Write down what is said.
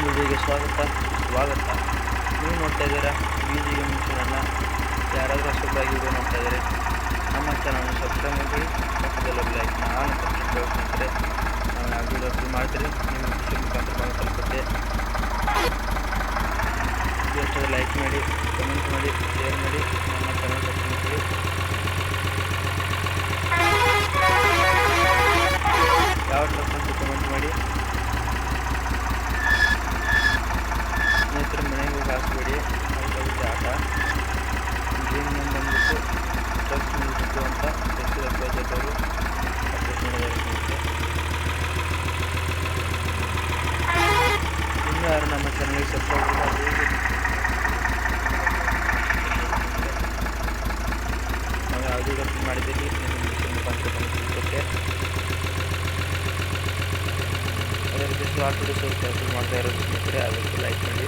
ವಿಡಿಯೋಗೆ ಸ್ವಾಗತ. ನೀವು ನೋಡ್ತಾ ಇದ್ದೀರಾ BGM ಮಿಷನನ್ನು. ಯಾರಾದರೂ ಹೊಸದಾಗಿ ವಿಡಿಯೋ ನೋಡ್ತಾ ಇದ್ದಾರೆ ನಮ್ಮ ಚಾನಲ್ನ ಸಬ್ಸ್ಕ್ರೈಬ್ ಮಾಡಿ, ಪಕ್ಕದಲ್ಲಿ ಲೈಕ್ನ ಆನ್ ಅಂತ ಸ್ನೇಹಿತರೆ. ನಾವು ಯಾವ ವಿಡಿಯೋ ಅಪ್ಲೋಡ್ ಮಾಡಿದ್ರೆ ನಿಮ್ಮ ಖುಷಿ ಮುಖಾಂತರ ತಲುಪುತ್ತೆ. ಜಸ್ಟ್ ಲೈಕ್ ಮಾಡಿ, ಕಮೆಂಟ್ ಮಾಡಿ, ಶೇರ್ ಮಾಡಿ, ನಮ್ಮ ಚಾನಲ್ ಸಬ್ಸ್ಕ್ರೈಬ್ ಮಾಡಿ. ಯಾವ ಟ್ರಕ್ ಅಂತ ಕಮೆಂಟ್ ಮಾಡಿ. ಸ್ನೇಹಿತರೆ, ಮನೆಗೆ ಹೋಗಿ ಹಾಸ್ಬೇಡಿ, ಆಟ ಗೇಮ್ ಬಂದ್ಬಿಟ್ಟು ಟ್ರಕ್ಸ್ ನಿಲ್ಲಿಸಿದ್ದು ಅಂತ ಬಜೆಟ್ ಅವರು ಅಪ್ಡೇಟ್ ಮಾಡಿದ್ದಾರೆ. ಸ್ನೇಹಿತರೆ, ಇನ್ನೂ ಯಾರು ನಮ್ಮ ಚಾನಲ್ಗೆ ಸಬ್ಸ್ಕ್ರೈಬ್ ನಾವು ಯಾವುದೇ ಅಪ್ಲೋಡ್ ಮಾಡಿದ್ದೀವಿ ನಿಮ್ಮ ಮುಖಾಂತರ ತಲುಪುತ್ತೆ. ಅದೇ ರೀತಿ ಶಾರ್ಟ್ ವಿಡಿಯೋಸ್ ಅಪ್ಲೋಡ್ ಮಾಡ್ತಾ ಇರೋದು ಸ್ನೇಹಿತರೆ, ಅದಕ್ಕೆ ಲೈಕ್ ಮಾಡಿ.